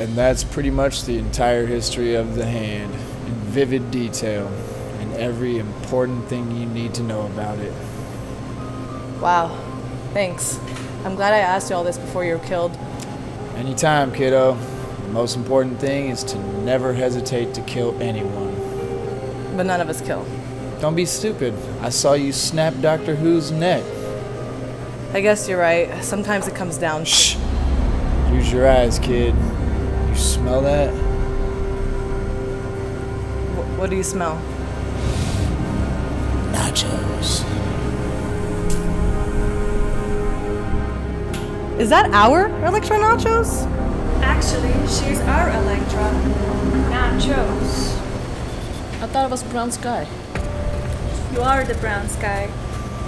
And that's pretty much the entire history of the hand, in vivid detail, and every important thing you need to know about it. Wow. Thanks. I'm glad I asked you all this before you were killed. Anytime, kiddo. The most important thing is to never hesitate to kill anyone. But none of us kill. Don't be stupid. I saw you snap Doctor Who's neck. I guess you're right. Sometimes it comes down. Shh. Use your eyes, kid. You smell that? What do you smell? Nachos. Is that our Electra Nachos? Actually, she's our Electra. Nachos. I thought it was brown sky. You are the brown sky,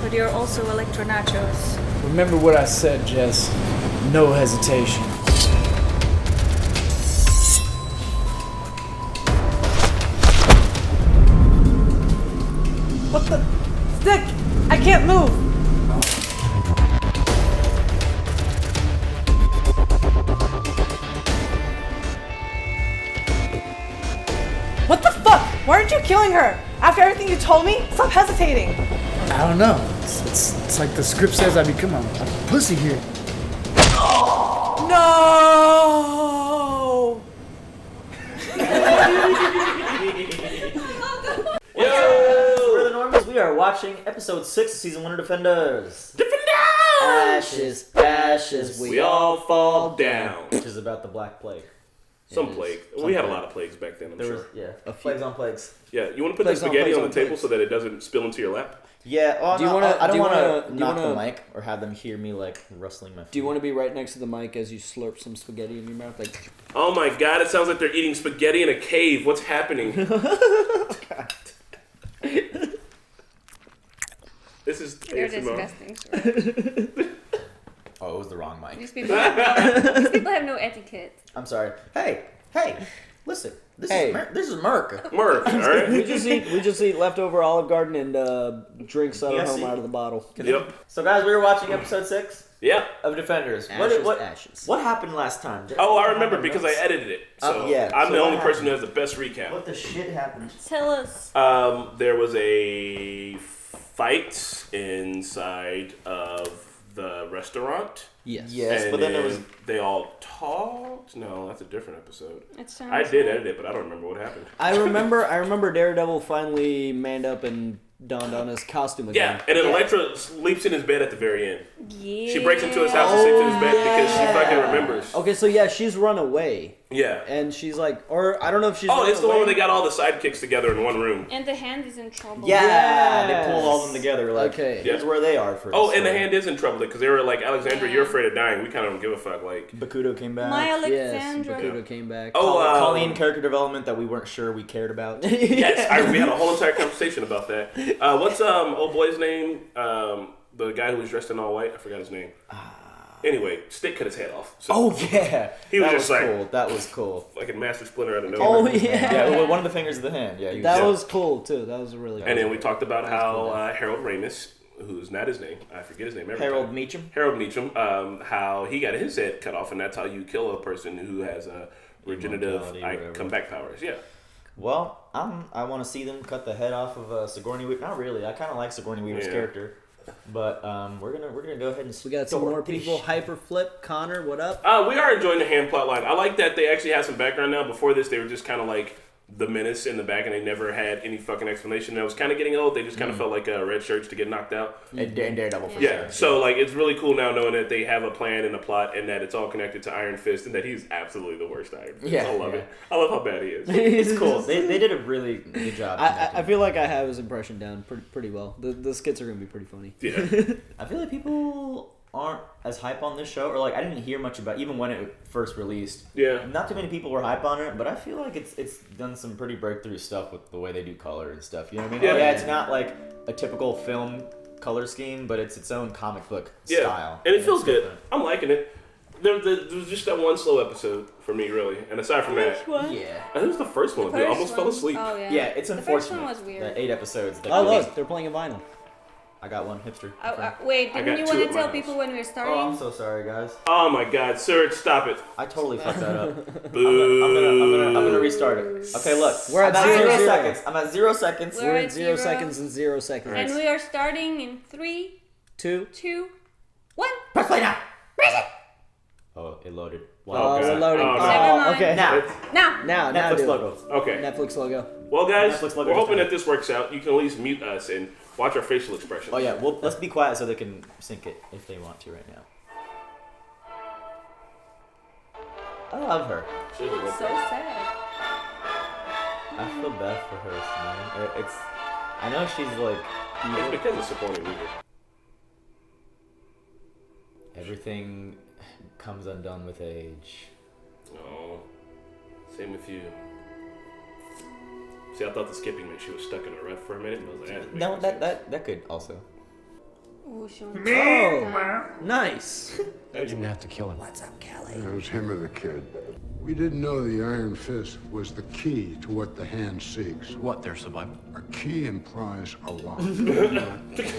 but you're also Electra Nachos. Remember what I said, Jess. No hesitation. What the? Stick! I can't move! What the fuck? Why aren't you killing her? After everything you told me? Stop hesitating! I don't know. It's like the script says I become a pussy here. No! We're the Normies. We are watching episode 6 of season 1 of Defenders. Ashes, ashes, We all fall down. Which is about the Black Plague. Some plague. We had a lot of plagues back then, I'm There sure. was, plagues on plagues. Yeah, you want to put the Plagues on spaghetti plagues on the on table plagues. so that it doesn't spill into your lap? Yeah, oh, Do you no, wanna- I don't do you want wanna- to do you knock the wanna- mic or have them hear me like rustling my food. Do you want to be right next to the mic as you slurp some spaghetti in your mouth? Like, Oh my god, it sounds like they're eating spaghetti in a cave. What's happening? This is They're ASMR. disgusting. Sure. Oh, it was the wrong mic. These people have no etiquette. I'm sorry. Hey, listen. This Hey. this is Merc. Merc, alright? we just eat leftover Olive Garden and drinks out of Yes, home see? out of the bottle. Yep. So guys, we were watching episode 6 Yep. of Defenders. Ashes. What happened last time? Oh, I remember because I edited it. So yeah. I'm So the what only person who happened? has the best recap. What the shit happened? Tell us. There was a fight inside of the restaurant. Yes. Yes, And but then there was they all talked. No, that's a different episode. It sounds I did like- edit it, but I don't remember what happened. I remember Daredevil finally manned up and donned on his costume again. Yeah, and then Elektra sleeps in his bed at the very end. Yeah. She breaks into his house and sleeps in his bed because she fucking remembers. Okay, so yeah, she's run away. Yeah. And she's like, or I don't know if she's Oh, run it's the one away. where they got all the sidekicks together in one room. And the hand is in trouble. Yeah, Yes. they pulled all of them together. Like, Okay. here's where they are for. Oh, and the hand is in trouble because they were like, Alexandra, you're afraid of dying. We kind of don't give a fuck. Like, Bakudo came back. My Yes, Alexandra. Bakudo came back. oh, Colleen character development that we weren't sure we cared about. yes, we had a whole entire conversation about that. What's old boy's name? The guy who was dressed in all white. I forgot his name. Anyway, Stick cut his head off. So Oh yeah, He was that just like- cool. That was cool. fucking Master Splinter out of Oh nowhere. yeah. Yeah, well, one of the fingers of the hand. Yeah, That Yeah. was cool too. That was really cool. And then we talked about how cool, Harold Ramis, who's not his name, I forget his name every Harold time. Meacham. Harold Meacham, how he got his head cut off, and that's how you kill a person who has a regenerative Immortality or whatever. comeback powers. Yeah. Well, I want to see them cut the head off of Sigourney Weaver. Not really. I kind of like Sigourney Weaver's Yeah. character, but we're gonna go ahead and We got some start more this people. sh- Hyperflip, Connor, what up? We are enjoying the hand plot line. I like that they actually have some background now. Before this, they were just kind of like the menace in the back, and they never had any fucking explanation. And I was kind of getting old. They just kind of felt like red shirts to get knocked out. And Daredevil for Yeah, sure. so like it's really cool now knowing that they have a plan and a plot, and that it's all connected to Iron Fist, and that he's absolutely the worst Iron Fist. Yeah, I love yeah. it. I love how bad he is. It's cool. They did a really good job. I feel like I have his impression down pretty well. The skits are gonna be pretty funny. Yeah, I feel like people aren't as hype on this show, or like I didn't hear much about even when it first released. yeah. Not too many people were hype on it, but I feel like it's done some pretty breakthrough stuff with the way they do color and stuff. You know what I mean? Yeah. Yeah, it's not like a typical film color scheme, but it's its own comic book Yeah, style. and it feels it's good. different. I'm liking it. There was just that one slow episode for me, really. And aside from that, What? Yeah. I think it was the first one. We First almost fell one? aslead. Oh yeah. Yeah, it's The unfortunate. first one was weird. The 8 episodes. That Oh released. look, they're playing a vinyl. I got one, hipster. Wait, I didn't got you two want at to my tell house. people when we're Oh, starting? I'm so sorry, guys. Oh my God, Serge, stop it. I totally fucked that up. Boo. I'm gonna restart it. Okay, look. We're at I'm at 0, 0. seconds. I'm at 0 seconds. We're We're at at 0 0. seconds and 0 seconds. And we are starting in 3, 2. 2, 1. Press play now. Oh, it loaded. Oh, God. we're loading. Oh, no. Never mind. Okay. Now, Now. Now Netflix do it. logo. Okay. Netflix logo. Well, guys, Netflix logo we're hoping just that this works out. You can at least mute us and watch our facial expressions. Oh yeah, well let's be quiet so they can sync it if they want to right now. I love her. She's a real So sad. I feel bad for her, man. It's. I know she's like. It's because of Sigourney Weaver. Everything comes undone with age. Oh, same with you. See, I thought the skipping meant she was stuck in a rut for a minute. And I was like, that No, makes sense. that could also. Ooh, she Oh, nice. I didn't have to kill him. What's up, Kelly? It was him or the kid. We didn't know the Iron Fist was the key to what the hand seeks. What, their survival? A key implies a lot.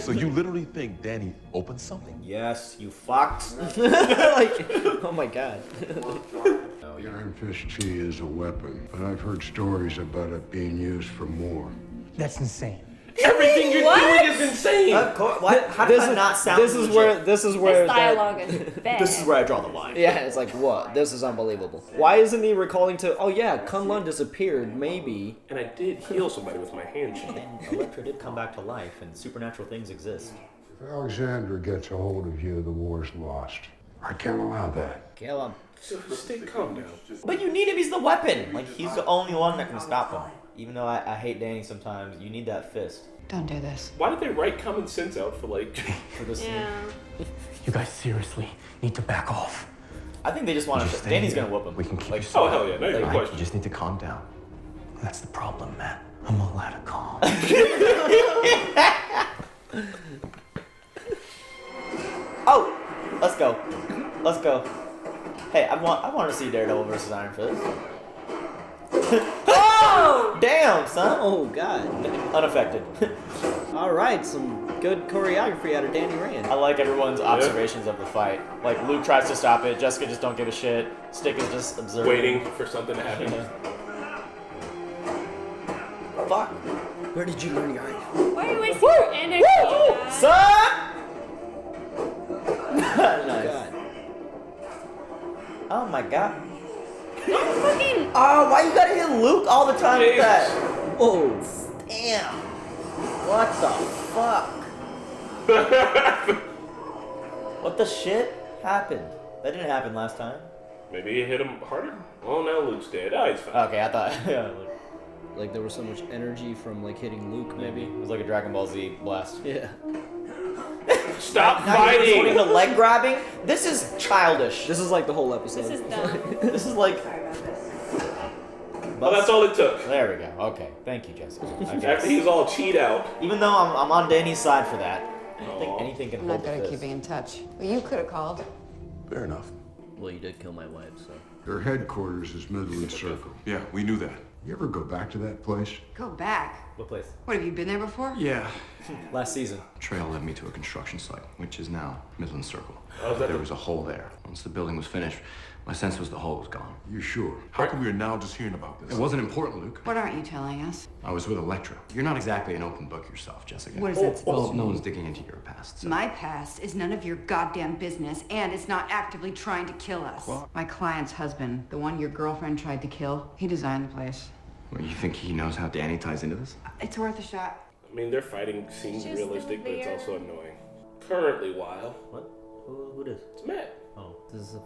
So you literally think Danny opened something? Yes, you fucked. Like, oh my god. The Iron Fist key is a weapon, but I've heard stories about it being used for more. That's insane. Everything you're doing is insane. Of course. What? How does that not sound? This is where This that, dialogue is bad. This is where I draw the line. yeah, it's like what? This is unbelievable. Why isn't he recalling to? Oh yeah, Kunlun disappeared. Maybe. And I did heal somebody with my hand cheat. And Elektra did come back to life, and supernatural things exist. If Alexandra gets a hold of you, the war's lost. I can't allow that. Kill him. So stay calm down. But you need him. He's the weapon. Like he's the only one that can stop him. Even though I hate Danny sometimes, you need that fist Don't do this. Why did they write common sense out for like? for this scene. Yeah. You guys seriously need to back off. I think they just want to. Just stay Danny's here. gonna whoop him. We can keep like. you Oh hell yeah, no Like, question. You just need to calm down. That's the problem, man. I'm all out of calm. Oh, let's go. Let's go. Hey, I want to see Daredevil versus Iron Fist. Oh! Damn, son. Oh god. Unaffected. All right, some good choreography out of Danny Rand. I like everyone's observations of the fight. Like Luke tries to stop it, Jessica just don't give a shit. Stick is just observing. Waiting for something to happen. Fuck. Where did you learn your iron? Why are you wasting your energy? guys? Son! Oh Nice. god. Oh my god. Don't fucking. Oh, why you gotta hit Luke all the time with that? Whoa. Damn. What the fuck? What the shit happened? That didn't happen last time. Maybe he hit him harder. Oh, now Luke's dead. Oh, he's fine. Okay, I thought. Yeah, Like there was so much energy from like hitting Luke, maybe. maybe. It was like a Dragon Ball Z blast. Yeah. Stop Now you're resorting fighting. to leg grabbing? This is childish. This is like the whole episode. This is dumb. This is like. Well, that's all it took. There we go. Okay, thank you, Jessica. I guess. After he's all cheat out. Even though I'm on Danny's side for that, I don't Aw. think anything can I'm hold not the good at fist. keeping in touch. Well, you could have called. Fair enough. Well, you did kill my wife, so. Their headquarters is Midland Circle. Yeah, we knew that. You ever go back to that place? Go back. What place? What, have you been there before? Yeah. Last season. Trail led me to a construction site, which is now Midland Circle. Oh, is that There the- was a hole there. Once the building was finished, my sense was the hole was gone. You sure? How come we're now just hearing about It this? wasn't important, Luke. What aren't you telling us? I was with Electra. You're not exactly an open book yourself, Jessica. What is that supposed Well, to no mean? one's digging into your past. So. My past is none of your goddamn business, and it's not actively trying to kill us. My client's husband, the one your girlfriend tried to kill, he designed the place. Well, you think he knows how Danny ties into this? It's worth a shot. I mean, their fighting seems Just realistic, but it's there. also annoying. Currently, while What? Who this? it's Matt. Oh, This is a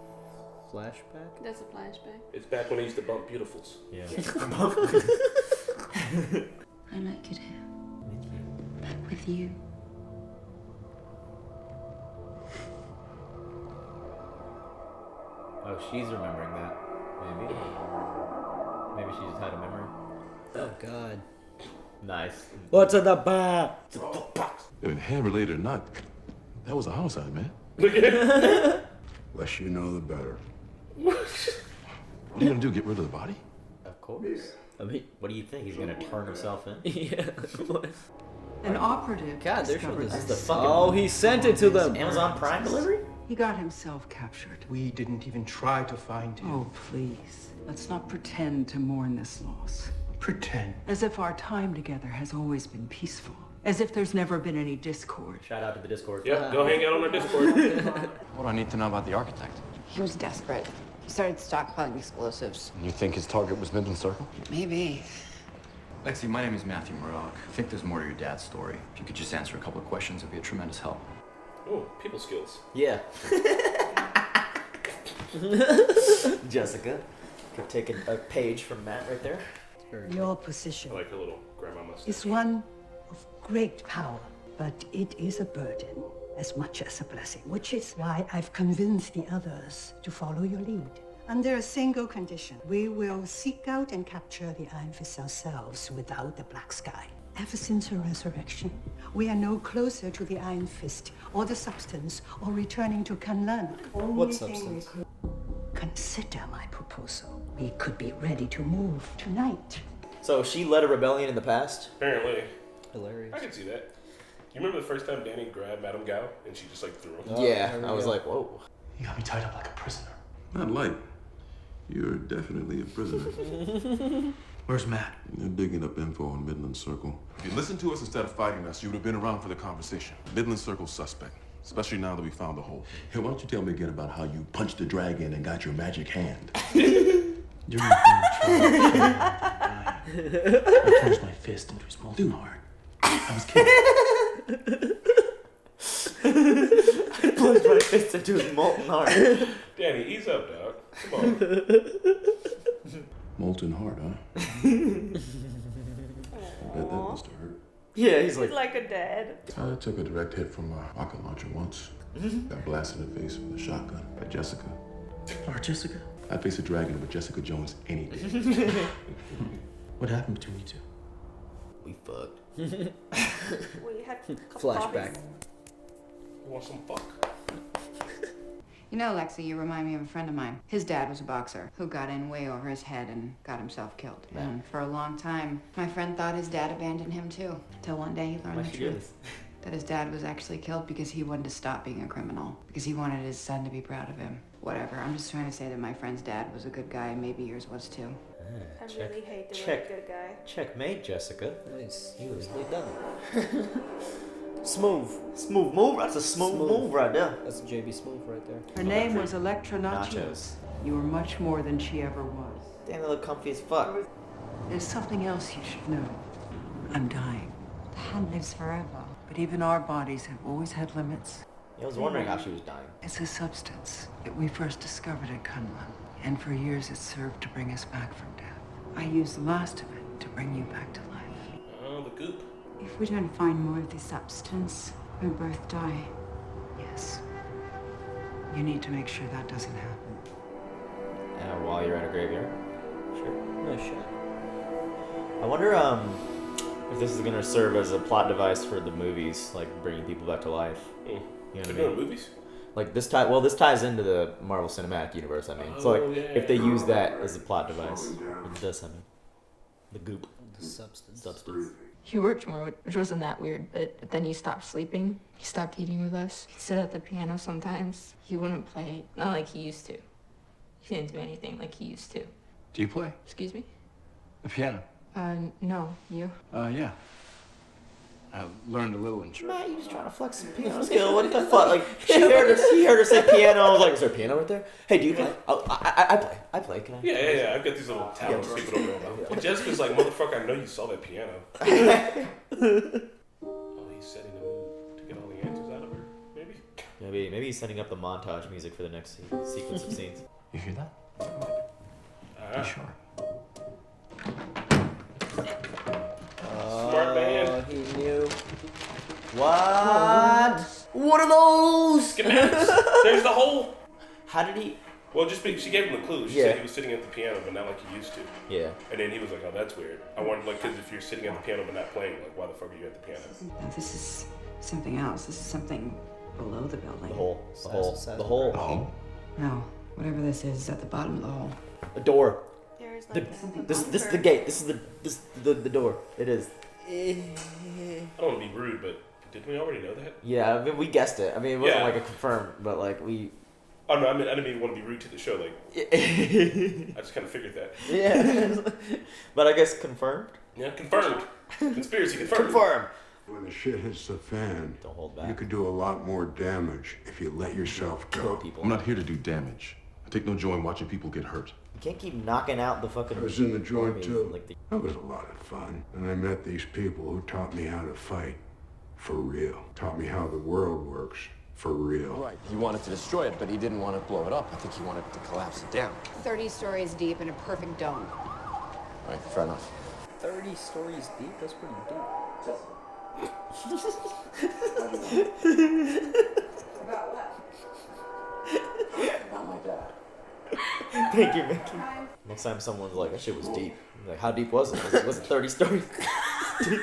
flashback? That's a flashback. It's back when he used to bump beautifuls. yeah. I like it here. With you. Oh, she's remembering that. Maybe. Maybe she just had a memory. Oh god. Nice. What's in the back? I mean, hand related or not, that was a homicide, man. Less you know, the better. What are you gonna do? Get rid of the body? Of course. I mean, What do you think? He's gonna turn himself in? yeah. What? An operative God, they're discovered this. the fucking- Oh, he sent it to them. Amazon Prime delivery? He got himself captured. We didn't even try to find him. Oh, please. Let's not pretend to mourn this loss. Pretend. As if our time together has always been peaceful. As if there's never been any discord. Shout out to the Discord. Yep, go hang out on our Discord. What do I need to know about the architect? He was desperate. He started stockpiling explosives. You think his target was Midland Circle? Maybe. Lexi, my name is Matthew Murdoch. I think there's more to your dad's story. If you could just answer a couple of questions, it'd be a tremendous help. Oh, people skills. Yeah. Jessica. Could take a page from Matt right there. Your position I like her little grandma mustache. is one of great power, but it is a burden as much as a blessing, which is why I've convinced the others to follow your lead. Under a single condition, we will seek out and capture the Iron Fist ourselves without the Black Sky. Ever since her resurrection, we are no closer to the Iron Fist or the substance or returning to Kunlun. What substance? Consider my proposal. We could be ready to move tonight. So she led a rebellion in the past? Apparently. Hilarious. I can see that. You remember the first time Danny grabbed Madame Gao and she just like threw him? Yeah, I was like, whoa. You got me tied up like a prisoner. Not like. You're definitely a prisoner. Where's Matt? They're digging up info on Midland Circle. If you listened to us instead of fighting us, you would have been around for the conversation. Midland Circle suspect, especially now that we found the hole. Hey, why don't you tell me again about how you punched the dragon and got your magic hand? During the trial, I plunged my fist into his molten heart. I was kidding. I plunged my fist into his molten heart. Danny, ease up, dog. Come on. Molten heart, huh? That must have hurt. Yeah, he's like... He's like a dad. I took a direct hit from a rocket launcher once. Got blasted in the face with a shotgun by Jessica. Or Jessica? I'd face a dragon with Jessica Jones any day. What happened between you two? We fucked. We had a couple Flashback. coffees. You want some fuck? You know, Lexi, you remind me of a friend of mine. His dad was a boxer who got in way over his head and got himself killed. And for a long time, my friend thought his dad abandoned him too. Till one day he learned Why'd the she do truth. this? That his dad was actually killed because he wanted to stop being a criminal. Because he wanted his son to be proud of him. Whatever, I'm just trying to say that my friend's dad was a good guy and maybe yours was too. I really hate the check. really good guy. Checkmate, Jessica. Nice. Easily done. Smooth. Smooth move. That's a smooth move right there. That's JB Smooth right there. Her name was Electra Nachos. Nachos. You were much more than she ever was. Damn, they look comfy as fuck. There's something else you should know. I'm dying. The hand lives forever. But even our bodies have always had limits. I was wondering how she was dying. It's a substance that we first discovered at Kunlun. And for years it served to bring us back from death. I used the last of it to bring you back to life. Oh, the goop. If we don't find more of this substance, we'll both die. Yes. You need to make sure that doesn't happen. While you're at a graveyard. Sure. Nice shot. I wonder if this is gonna serve as a plot device for the movies, like bringing people back to life. You know They're what I doing mean? movies? Like this ties into the Marvel Cinematic Universe. I mean, so like if they use that as a plot device, it does something. The goop. The substance. He worked more, which wasn't that weird, but then he stopped sleeping. He stopped eating with us. He'd sit at the piano sometimes. He wouldn't play, not like he used to. He didn't do anything like he used to. Do you play? Excuse me? The piano? No. You? Yeah. I learned a little in church. Matt, you just trying to flex some piano skill? What the fuck? Like he heard her say piano. I was like, is there a piano right there? Hey, do you play? Oh, I play. Can I? Yeah. I've got these little talents people don't know about. But Jessica's like, motherfucker, I know you saw that piano. Oh, he's setting the mood to get all the answers out of her, maybe? Maybe he's setting up the montage music for the next sequence of scenes. You hear that? You sure? Smart man. He knew. What? What are those? Schematics. There's the hole. How did he? Well, she gave him the clue. She said he was sitting at the piano, but not like he used to. Yeah. And then he was like, oh, that's weird. I wondered, like, because if you're sitting at the piano but not playing, like, why the fuck are you at the piano? No, this is something else. This is something below the building. The hole. The hole. No, whatever this is at the bottom of the hole. A door. There's like This is the gate. This is the door. It is. don't want to be rude, but didn't we already know that? Yeah, I mean, we guessed it. I mean, it wasn't like a confirmed, but like we. Oh no, I didn't even want to be rude to the show. Like, I just kind of figured that. Yeah, but I guess confirmed. Yeah, confirmed. Conspiracy confirmed. Confirmed. When the shit hits the fan, don't hold back. You could do a lot more damage if you let yourself go. I'm not here to do damage. I take no joy in watching people get hurt. You can't keep knocking out the fucking. I was in the joint too. Like that was a lot of fun. And I met these people who taught me how to fight for real. Taught me how the world works for real. Right. He wanted to destroy it, but he didn't want to blow it up. I think he wanted to collapse it down. 30 stories deep in a perfect dome. All right, fair enough. 30 stories deep? That's pretty deep. About what? About my dad. Thank you, Mickey. Next time someone's like, that shit was deep. I'm like, how deep was it? Was it 30 stories? Because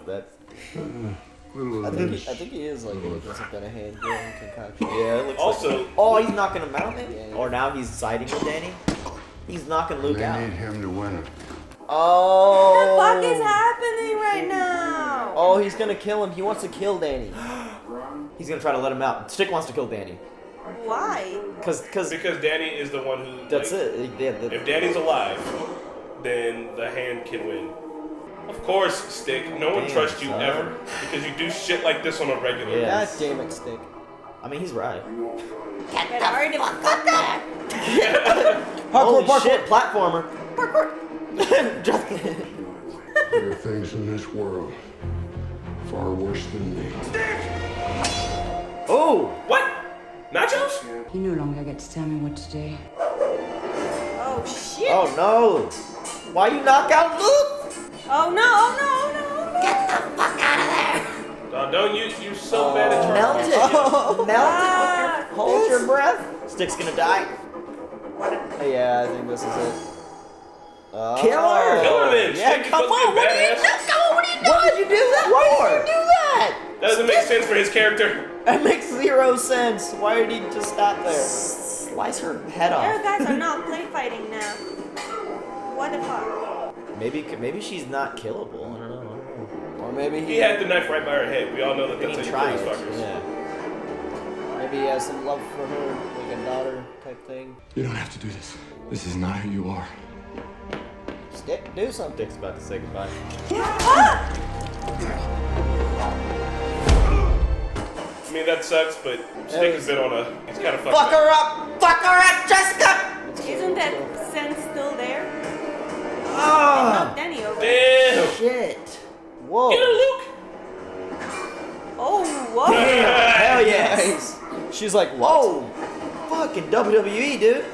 that's. I think he is like making some kind of hand grenade concoction. Yeah, it looks also, like. Oh, he's knocking him out, maybe? Or now he's siding with Danny? He's knocking Luke they out. need him to win it. Oh. What the fuck is happening right now? Oh, he's gonna kill him. He wants to kill Danny. He's gonna try to let him out. Stick wants to kill Danny. Why? Because Danny is the one who. That's like, it. Yeah, if Danny's alive, then the hand can win. Of course, Stick. No one trusts you ever because you do shit like this on a regular. Yes. God damn it, Stick. I mean, he's right. Get the fuck up! Holy shit, platformer. There are things in this world far worse than me. Oh! What? Nachos? He no longer gets to tell me what to do. Oh shit! Oh no! Why you knock out Luke? Oh no! Oh no! Oh no! Get the fuck out of there! Don't you so bad at Melt it! Melt it! Hold your breath. Stick's gonna die. Yeah, I think this is it. Kill her! Kill her then! Yeah, Stick, come you're supposed on! to be a What are you badass. doing? What did you do that for? Why did you do that? That doesn't make sense for his character. That makes 0 sense. Why did he just stop there? Slice her head You off. guys are not play fighting now. What the fuck? Maybe she's not killable. I don't know. Or maybe He had the knife right by her head. We all know that that's how you try kill it. these fuckers. Yeah. Maybe he has some love for her, like a daughter type thing. You don't have to do this. This is not who you are. Stick, do something. Stick's about to say goodbye. I mean, that sucks, but Stick has been on a. He's kind of fucked Fuck up. her up! Fuck her up, Jessica! Isn't that sense still there? Ah! Knock Danny over. Damn! Shit! Whoa. Get her, Luke! Oh, whoa! Hell yes! Nice. She's like, whoa. Fucking WWE, dude.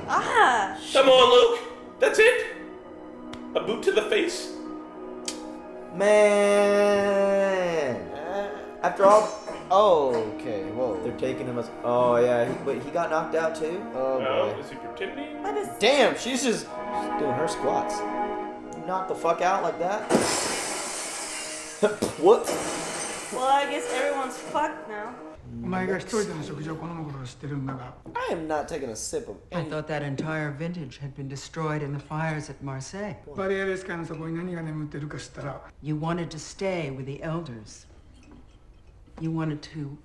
Ah! Come on, Luke! That's it? A boot to the face? Man. After all, Oh, okay, whoa. they're taking him as. Oh yeah, he got knocked out too. Oh boy. Is he pretending? What is... Damn, she's just doing her squats. You knock the fuck out like that. What? Well, I guess everyone's fucked now. お前が一人での食事を好むことを知ってるんだが I am not taking a sip of I thought that entire vintage had been destroyed in the fires at Marseille. バリアレス界の底に何が眠ってるか知ったら You wanted to stay with the elders. You wanted to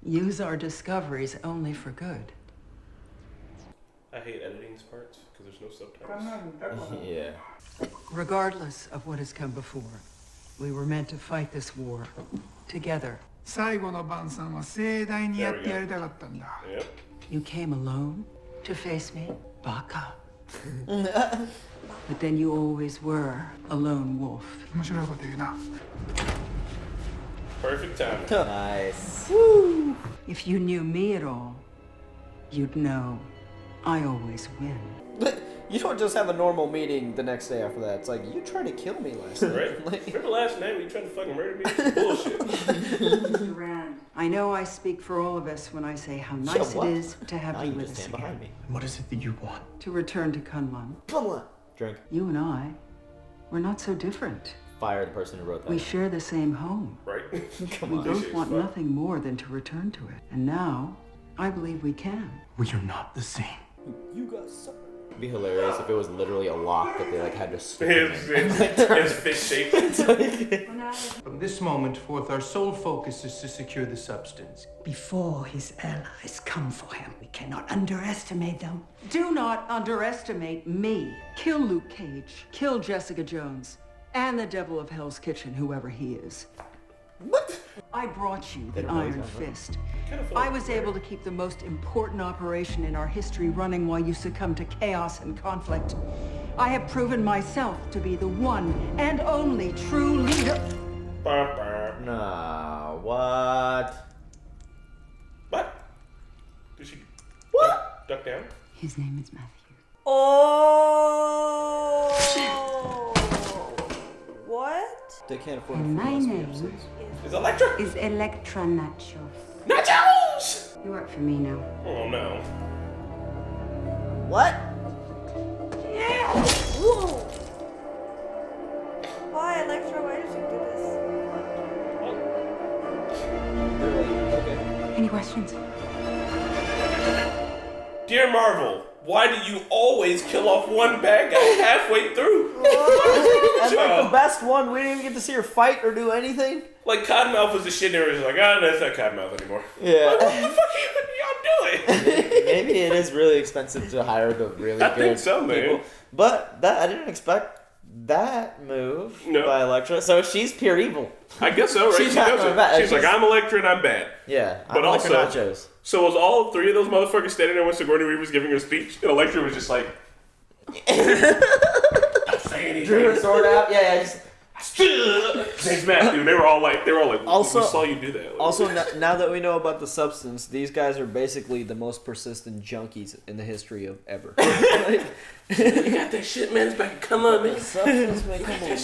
use our discoveries only for good. I hate editing these parts because there's no subtitles. Yeah. Regardless of what has come before, we were meant to fight this war together. 最後の晩餐は盛大にやってやりたかったんだ Yep. You came alone to face me, Baka. But then you always were a lone wolf. 面白いこと言うな Perfect time. Nice. If you knew me at all, you'd know I always win. You don't just have a normal meeting the next day after that. It's like, you tried to kill me last night. Right? Remember last night when you tried to fucking murder me? Bullshit. I know I speak for all of us when I say how nice it is to have Now you you with just us stand behind again. me. What is it that you want? To return to Kunlun. Come on. Drink. You and I, we're not so different. Fire the person who wrote that. We share the same home. Right? Come We on. both want nothing more than to return to it. And now, I believe we can. We are not the same. You got sucked. It'd be hilarious if it was literally a lock that they like had to stick It's fish shaped. From this moment forth, our sole focus is to secure the substance. Before his allies come for him, we cannot underestimate them. Do not underestimate me. Kill Luke Cage. Kill Jessica Jones. And the devil of Hell's Kitchen, whoever he is. What? I brought you the Iron Fist. I was able to keep the most important operation in our history running while you succumbed to chaos and conflict. I have proven myself to be the one and only true leader. Nah, what? What? Did she... What? Duck down? His name is Matthew. Oh. What? They can't afford And my name is Electra. Is Electra Nachos. Nachos! You work for me now. Oh no. What? Whoa. Why, Electra? Why did you do this? Any questions? Dear Marvel, why do you always kill off one bad guy halfway through? And like the best one, we didn't even get to see her fight or do anything. Like Cottonmouth was the shit, and they were just like, no, it's not Cottonmouth anymore. Yeah. Like, what the fuck are y'all doing? Maybe it is really expensive to hire the really I good think so, man. people. But that I didn't expect that move No. by Electra. So she's pure evil. I guess so, right? She's She not does going it. back. She's like, I'm Electra and I'm bad. Yeah, But I'm also, Electra Nachos. so was all three of those motherfuckers standing there when Sigourney Weaver was giving her speech, and Electra was just like, not saying anything. Drew her sword out. Yeah, just. James Matthew. They were all like, Also, we saw you do that. Like, Also, now that we know about the substance, these guys are basically the most persistent junkies in the history of ever. Like, you got that shit, man. It's back. Come on, man. Substance, man. Come on,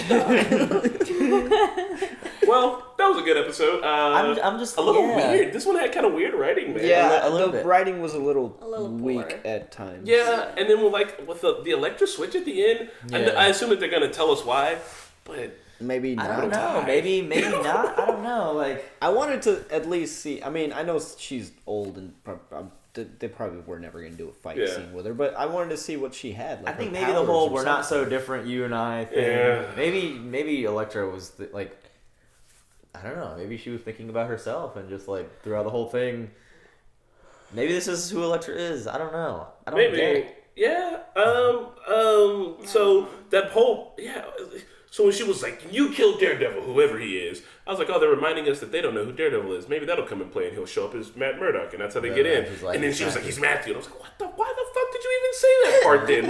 bro. Well, that was a good episode. I'm just a little yeah. weird. This one had kind of weird writing, man. Yeah, a little the bit. writing was a little little weak poor. at times. Yeah, and then with the Electra switch at the end, I assume that they're gonna tell us why, but Maybe not. I don't know. Maybe not. I don't know. Like I wanted to at least see. I mean, I know she's old and they probably were never going to do a fight scene with her, but I wanted to see what she had. Like I think her maybe the powers whole or "we're not so something. different, you and I" thing. Yeah. Maybe Electra was like, I don't know. Maybe she was thinking about herself and just like throughout the whole thing. Maybe this is who Electra is. I don't know. I don't get maybe it. yeah. So that whole So when she was like, "You killed Daredevil, whoever he is," I was like, "Oh, they're reminding us that they don't know who Daredevil is. Maybe that'll come in play, and he'll show up as Matt Murdock, and that's how they get in." she's like, and then "He's she was like, Matthew." "He's Matthew," and I was like, Why the fuck did you even say that part then?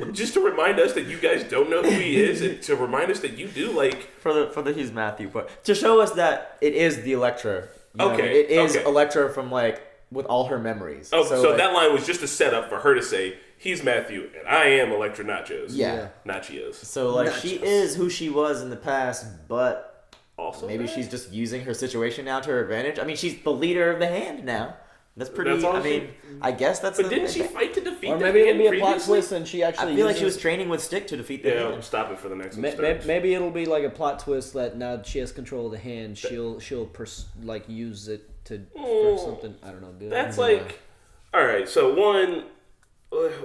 Like, just to remind us that you guys don't know who he is, and to remind us that you do. Like, for the he's Matthew part to show us that it is the Electra. You know what I Okay, mean? It is okay. Electra from like with all her memories. oh, so like, that line was just a setup for her to say, "He's Matthew, and I am Electra Nachos." Yeah. Nachos. So like she is who she was in the past, but also maybe bad? she's just using her situation now to her advantage. I mean, she's the leader of the Hand now. That's pretty. That's all I mean, I guess that's. But didn't she fight to defeat? Or the maybe it'll Hand be a plot previously? twist and she actually. I feel like she uses- was training with Stick to defeat the Yeah, Hand. I'm stopping for the next one. Maybe it'll be like a plot twist that now that she has control of the hand, she'll use it to for something I don't know good. That's like, all right. So one,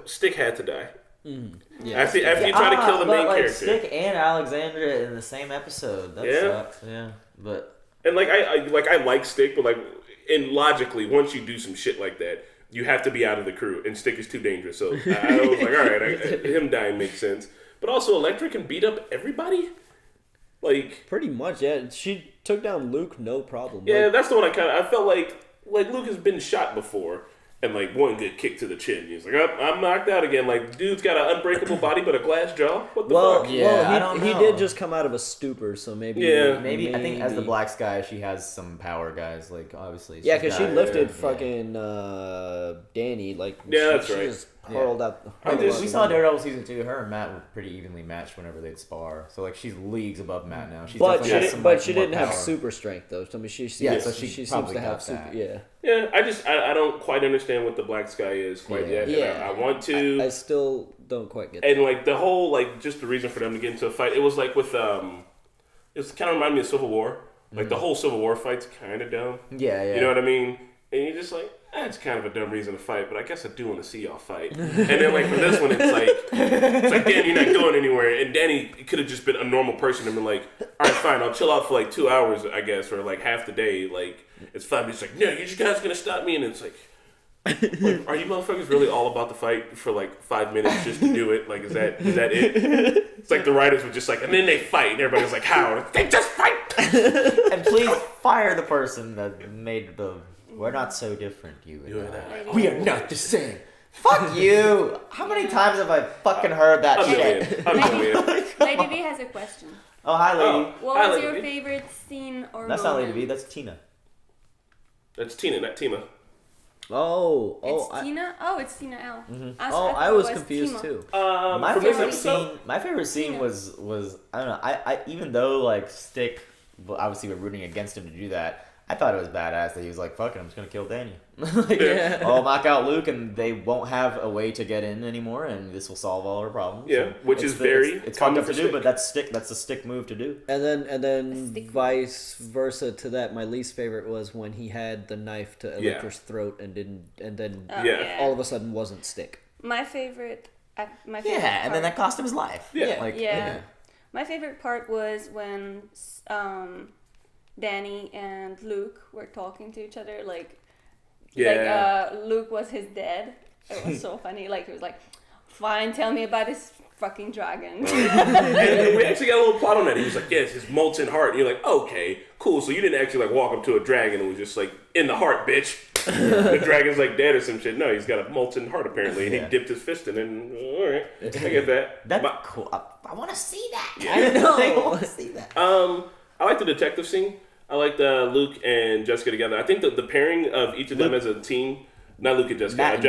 Stick had to die. Yeah. After you try to kill the main like character. Stick and Alexandra in the same episode. That Yeah. sucks. Yeah, but And like I like Stick, but like logically, once you do some shit like that, you have to be out of the crew, and Stick is too dangerous. So I was like, all right, him dying makes sense. But also, Electra can beat up everybody. Like pretty much, yeah. She took down Luke, no problem. yeah, Like, that's the one I felt like Luke has been shot before. And like one good kick to the chin, he's like, "Oh, I'm knocked out again." Like, dude's got an unbreakable body but a glass jaw. What the fuck? he did just come out of a stupor, so maybe. maybe I think as the Black Sky, she has some power, guys. Like obviously, Yeah, she's because she got- lifted yeah. fucking Danny. Like that's she right. just hurled out. We saw Daredevil season 2. Her and Matt were pretty evenly matched whenever they'd spar. So like she's leagues above Matt now. She's But definitely has some, but like, she more didn't have power. super strength though. So, I mean, she so she seems probably to have got super. that. Yeah. Yeah, I don't quite understand what the Black Sky is quite yet. and Yeah. I want to. I still don't quite get. And like the whole just the reason for them to get into a fight, it was like with it's kind of reminded me of Civil War. Like the whole Civil War fight's kind of dumb. Yeah. You know what I mean? And you're just like, That's kind of a dumb reason to fight, but I guess I do want to see y'all fight. And then like for this one, it's like, Danny, you're not going anywhere. And Danny could have just been a normal person and been like, all right, fine, I'll chill out for like 2 hours, I guess, or like half the day. Like, it's fine. But it's like, no, you guys gonna stop me? And it's like, are you motherfuckers really all about the fight for like 5 minutes just to do it? Like, is that it? It's like the writers were just like, and then they fight, and everybody's like, how? They just fight. And please fire the person that made the. We're not so different, you and I. We are not the same. Fuck you! How many times have I fucking heard that shit? Lady B has a question. Oh, hi, lady. What was your favorite scene or That's moment? not Lady B, that's Tina. That's Tina, not Tima. It's Tina? Oh, it's Tina L. I was confused too. My my favorite scene was I don't know. I even though like Stick, obviously we're rooting against him to do that. I thought it was badass that he was like, "Fuck it, I'm just gonna kill Danny." I'll knock out Luke, and they won't have a way to get in anymore, and this will solve all our problems. Yeah, which is very it's fucked up to do, but that's the Stick move to do. And then vice versa to that. My least favorite was when he had the knife to Electra's throat and then all of a sudden wasn't Stick. My favorite. And then that cost him his life. My favorite part was when Danny and Luke were talking to each other. Luke was his dad. It was so funny. Like, he was like, fine, tell me about this fucking dragon. And we actually got a little plot on that. He was like, yes, his molten heart. And you're like, okay, cool. So you didn't actually like walk up to a dragon and was just like, in the heart, bitch. The dragon's like dead or some shit. No, he's got a molten heart apparently. And he dipped his fist in it. And all right, I get that. That's cool. I want to see that. Yeah. I know. I want to see that. I like the detective scene. I like Luke and Jessica together. I think the pairing of each of them as a team, not Luke and Jessica, Matt and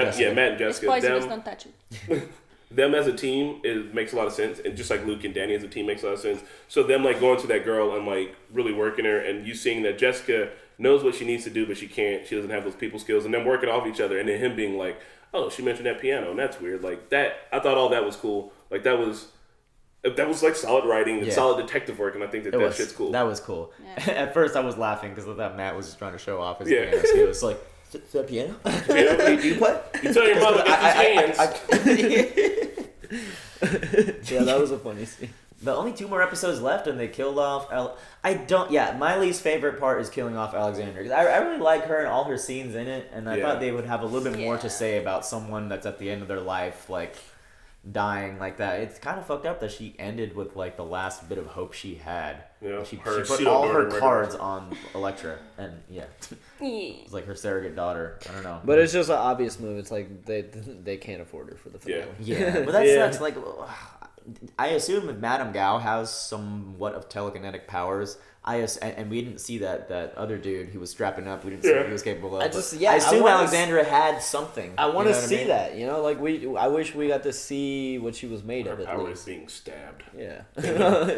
Jessica. It's poisonous, don't touch it. Them as a team makes a lot of sense, and just like Luke and Danny as a team makes a lot of sense. So them like going to that girl and like really working her, and you seeing that Jessica knows what she needs to do, but she can't. She doesn't have those people skills, and them working off each other, and then him being like, "Oh, she mentioned that piano, and that's weird." Like that, I thought all that was cool. Like that was like solid writing and solid detective work, and I think that shit's cool. That was cool. Yeah. At first, I was laughing because I thought Matt was just trying to show off his piano skills. Like, is that piano? Do you play? You tell your mother get his hands. Yeah, that was a funny scene. The only 2 more episodes left, and they killed off. My least favorite part is killing off Alexandra. Because I really like her and all her scenes in it, and I thought they would have a little bit more to say about someone that's at the end of their life, like dying like that. It's kind of fucked up that she ended with like the last bit of hope she had. Yeah, she put all her cards on Elektra, and it's like her surrogate daughter. I don't know, but it's just an obvious move. It's like they can't afford her for the finale. But that sucks. Like, I assume if Madame Gao has somewhat of telekinetic powers. And we didn't see that other dude who was strapping up. We didn't see what he was capable of. I assume Alexandra had something. I want to see that. You know, like I wish we got to see what she was made of. Her power is being stabbed. Yeah,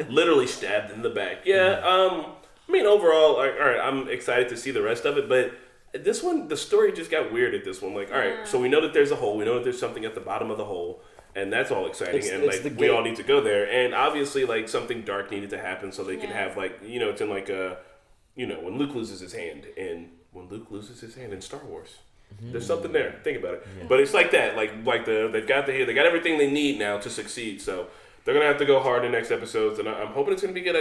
literally stabbed in the back. Yeah. I mean, overall, all right. I'm excited to see the rest of it, but this one, the story just got weird at this one. Like, all right, so we know that there's a hole. We know that there's something at the bottom of the hole. And that's all exciting, we all need to go there. And obviously, like, something dark needed to happen so they could have, like, it's in like a, when Luke loses his hand, and when Luke loses his hand in Star Wars, there's something there. Think about it. Yeah. But it's like that, they got everything they need now to succeed. So they're gonna have to go hard in the next episodes, and I'm hoping it's gonna be good.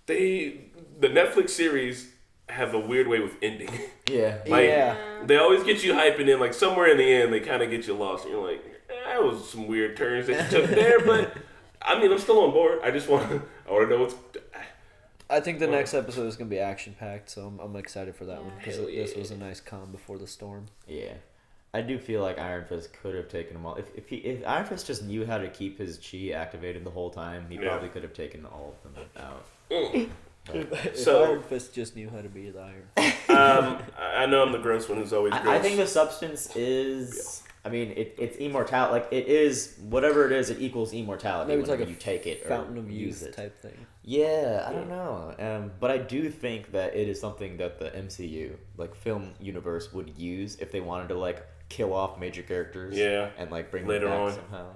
The Netflix series have a weird way with ending. Yeah, they always get you hyping in, like somewhere in the end, they kind of get you lost, and you're like. That was some weird turns that you took there, but I mean, I'm still on board. I want to know what's. I think the next episode is going to be action packed, so I'm excited for that one because this was a nice calm before the storm. Yeah, I do feel like Iron Fist could have taken them all. If Iron Fist just knew how to keep his chi activated the whole time, he probably could have taken all of them out. If Iron Fist just knew how to be the Iron. I know I'm the gross one who's always gross. I think the substance is. I mean, it's immortality. Like, it is, whatever it is, it equals immortality. Maybe it's like you take it or fountain of use youth it type thing. Yeah, I don't know. But I do think that it is something that the MCU, like, film universe, would use if they wanted to, like, kill off major characters. Yeah. And, like, bring later them back on somehow.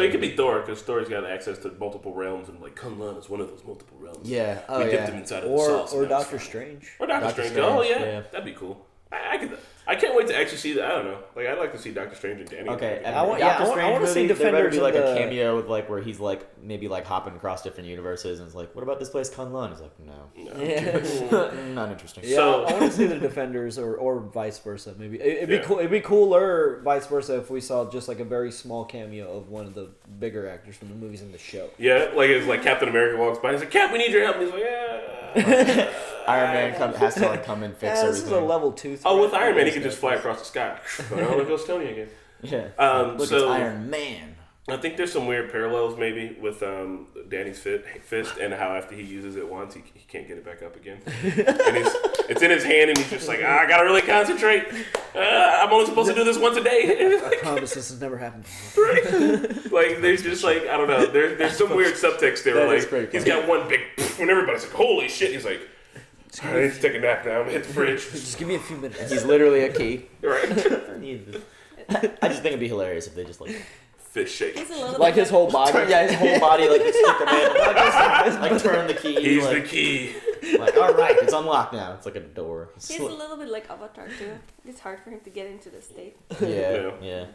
It could be Thor, because Thor's got access to multiple realms, and, like, Kunlun is one of those multiple realms. Yeah. We dipped him inside of the sauce. Or Doctor Strange. Or Doctor Strange. Oh, yeah. That'd be cool. I I can't wait to actually see that. I don't know. Like, I'd like to see Doctor Strange and Danny. Okay, I want to see There better Defenders be like in a the- cameo with like where he's like maybe like hopping across different universes, and it's like, what about this place, Kunlun? He's like, no, not interesting. Yeah, I want to see the Defenders or vice versa. Maybe it'd be cool. It'd be cooler vice versa if we saw just like a very small cameo of one of the bigger actors from the movies in the show. Yeah, like it's like Captain America walks by and he's like, Cap, we need your help. And he's like, yeah. Iron Man has to like come and fix everything. This is a level 2 threat. Oh, with Iron Man, he can just fly across the sky. Oh, there goes Tony again. Yeah. So it's Iron Man. I think there's some weird parallels maybe with Danny's fist and how after he uses it once, he can't get it back up again. And it's in his hand and he's just like, I gotta really concentrate. I'm only supposed to do this once a day. I promise this has never happened Right? Like, there's just like, I don't know, there's some weird subtext there. Like, he's got one big, when everybody's like, holy shit, he's like, all right, let's take a nap now, hit the fridge. Just give me a few minutes. He's literally a key. Right. I just think it'd be hilarious if they just like fist shake. Like his whole body. Yeah, his whole body like stick him in. Like turn the key. He's like, the key. Like, all right, it's unlocked now. It's like a door. He's a little bit like Avatar too. It's hard for him to get into the state. Yeah.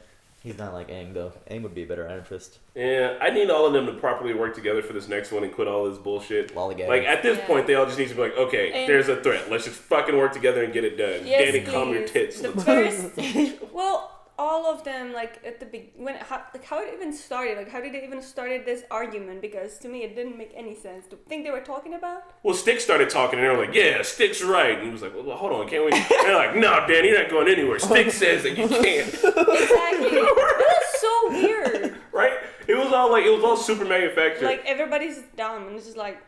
He's not like Aang though. Aang would be a better Iron Fist. Yeah, I need all of them to properly work together for this next one and quit all this bullshit. Lollygag. Like, at this point, they all just need to be like, okay, there's a threat. Let's just fucking work together and get it done. Yes, Danny, calm your tits. The first, well, all of them, like at the how it even started. Like, how did it even started this argument? Because to me, it didn't make any sense. Do you think they were talking about? Well, Stick started talking, and they were like, yeah, Stick's right. And he was like, well, hold on, can't we? And they're like, no, Danny, you're not going anywhere. Stick says that you can't. Exactly. It was so weird. Right? It was all super manufactured. Like, everybody's dumb, and it's just like,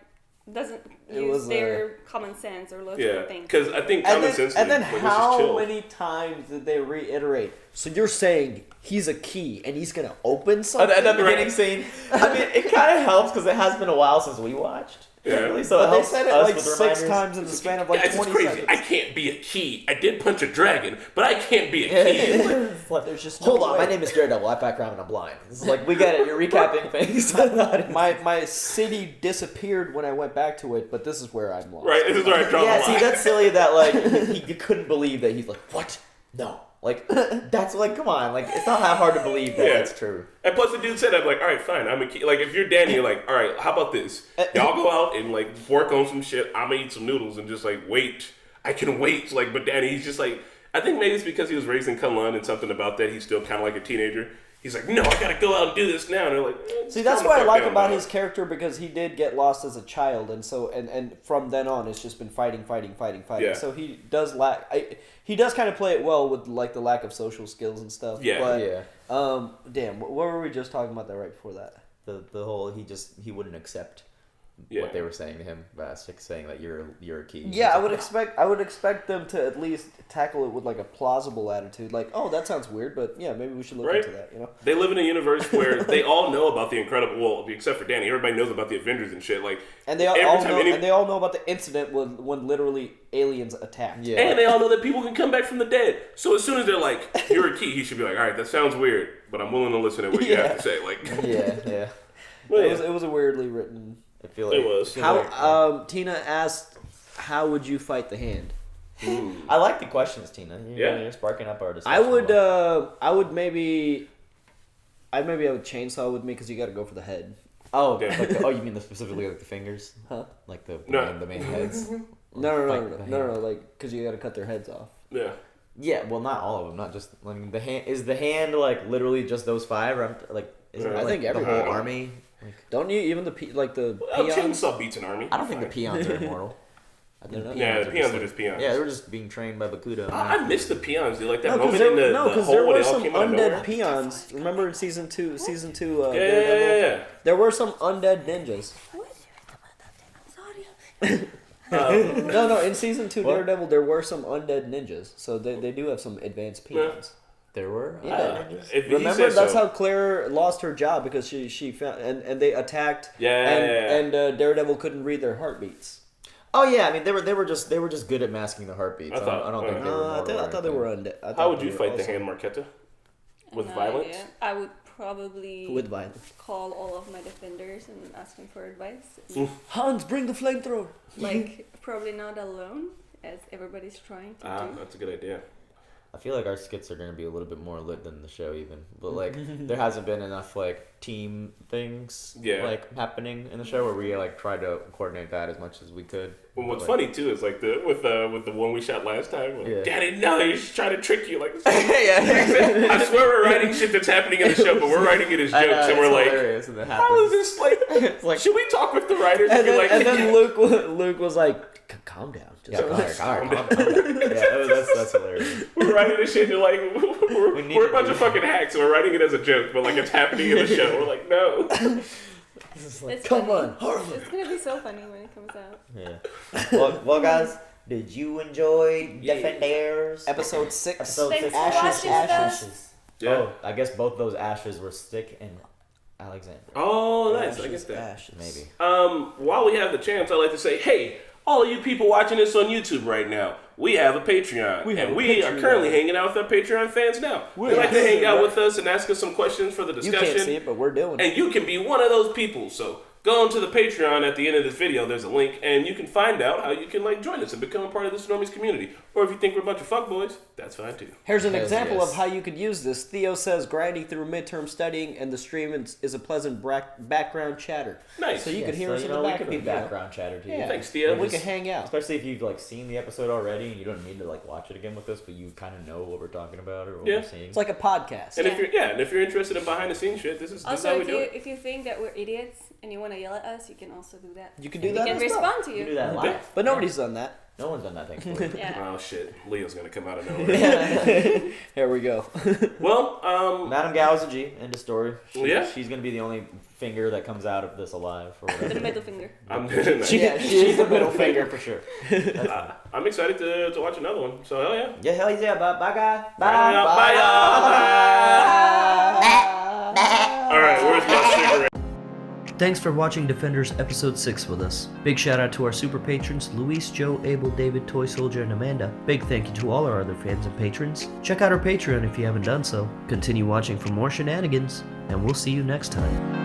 doesn't use their common sense or logical thing. Because I think common sense. And then like, let's just how chill. many times did they reiterate? So you're saying he's a key and he's gonna open something? At the beginning scene, I mean, it kind of helps because it has been a while since we watched. Yeah. So but it they helps said it us like with 6 reminders. times in the span of like Guys, 20 it's crazy. seconds. I can't be a key. I did punch a dragon, but I can't be a key. There's just Hold no on, way. my name is Daredevil. I background and I'm blind. It's like, we get it. You're recapping things. my city disappeared when I went back to it, but this is where I'm lost. Right, this is where I draw the Yeah, line. see, that's silly that, like, he couldn't believe that. He's like, what? No. Like, that's like, come on. Like, it's not that hard to believe that that's true. And plus, the dude said, I'm like, all right, fine. I'm a key. Like, if you're Danny, you're like, all right, how about this? Y'all go out and, like, work on some shit. I'm going to eat some noodles and just, like, wait. I can wait. Like, but Danny, he's just like, I think maybe it's because he was raised in Kunlun and something about that. He's still kind of like a teenager. He's like, no, I got to go out and do this now. And they're like, See, that's what I like about his character, because he did get lost as a child, and so and from then on, it's just been fighting. Yeah. So he does he does kind of play it well with like the lack of social skills and stuff. Yeah. But, damn, what were we just talking about there right before that? The whole, he wouldn't accept what they were saying to him, saying that you're a key. Yeah, I would expect them to at least tackle it with like a plausible attitude, like, oh, that sounds weird, but yeah, maybe we should look into that. You know, they live in a universe where they all know about the Incredible. Well, except for Danny, everybody knows about the Avengers and shit. Like, and they all know about the incident when literally aliens attacked. Yeah. And they all know that people can come back from the dead. So as soon as they're like, you're a key, he should be like, all right, that sounds weird, but I'm willing to listen to what you have to say. Like, yeah. Well, it was a weirdly written. I feel like it was. How Tina asked, "How would you fight the hand?" I like the questions, Tina. You're sparking up our discussion. I'd maybe have a chainsaw with me because you got to go for the head. Oh, you mean specifically like the fingers? Huh? Like the main heads? No, like because you got to cut their heads off. Yeah. Yeah, well, not all of them. Not just. I mean, the hand is the hand like literally just those 5, or like is it I like think the everybody. whole army? Like, don't you even the peons? Chainsaw beats an army. I don't think the peons are immortal. I think the peons are just peons. Yeah, they were just being trained by Bakudo. I miss the peons, dude. Like that No, moment in the because hole there where were they all some came out of nowhere. undead peons. Remember in season two, Yeah. there were some undead ninjas. No, in season 2 Daredevil, there were some undead ninjas, so they do have some advanced peons. There were? Yeah. Remember, that's how Claire lost her job, because she found and they attacked. And Daredevil couldn't read their heartbeats. Oh yeah, I mean they were just good at masking the heartbeats. I don't think they were. I thought they were undead. How would you fight the hand, Marquetta? With violence? Idea. I would probably with violence call all of my defenders and ask them for advice. Hans, bring the flamethrower. Like, probably not alone, as everybody's trying to do. That's a good idea. I feel like our skits are gonna be a little bit more lit than the show even, but like there hasn't been enough like team things like happening in the show where we like try to coordinate that as much as we could. Well, what's funny too is like with the one we shot last time. Like, Daddy, no, he's trying to trick you. Like, I swear we're writing shit that's happening in the show, but we're writing it as jokes, and we're like, how is this like? Should we talk with the writers? And then Luke was like, calm down. Calm down. Yeah, that's hilarious. We're writing this shit and like we're a bunch of fucking hacks. So we're writing it as a joke, but like it's happening in the show. We're like, no. It's come funny. on. It's gonna be so funny when it comes out. Yeah. Well, guys, did you enjoy Defenders? Episode 6. Episode 6. Ashes. Yeah. Oh, I guess both those ashes were Stick and Alexander. Oh, nice. I guess that. Ashes. Maybe. While we have the chance, I'd like to say, hey, all of you people watching this on YouTube right now, we have a Patreon. We are currently hanging out with our Patreon fans now. They like to hang out with us and ask us some questions for the discussion. You can't see it, but we're doing it. And you can be one of those people. So go onto the Patreon at the end of this video. There's a link, and you can find out how you can like join us and become a part of this Normies community. Or if you think we're a bunch of fuckboys, that's fine too. Here's an example of how you could use this. Theo says grinding through midterm studying, and the stream is a pleasant background chatter. Nice. So you could hear us in the we background. could be background chatter to you. Yeah. Thanks, Theo. And we can hang out. Especially if you've like seen the episode already and you don't need to like watch it again with us, but you kind of know what we're talking about or what we're seeing. It's like a podcast. And if you're interested in behind the scenes shit, this is Also, how we do it. if you think that we're idiots and you want to yell at us, you can also do that. You can do We that can as respond well. to you. You do that live. But nobody's done that. No one's done that, thankfully. Yeah. Oh shit, Leo's gonna come out of nowhere. Here we go. Well, Madame Gao is a G. End of story. She's gonna be the only finger that comes out of this alive. For whatever. The middle finger. She's the middle finger for sure. I'm excited to watch another one. So hell yeah. Yeah, hell yeah. Bye, guys. Bye, y'all. All right, where's my cigarette? Thanks for watching Defenders Episode 6 with us. Big shout out to our super patrons Luis, Joe, Abel, David, Toy Soldier, and Amanda. Big thank you to all our other fans and patrons. Check out our Patreon if you haven't done so. Continue watching for more shenanigans, and we'll see you next time.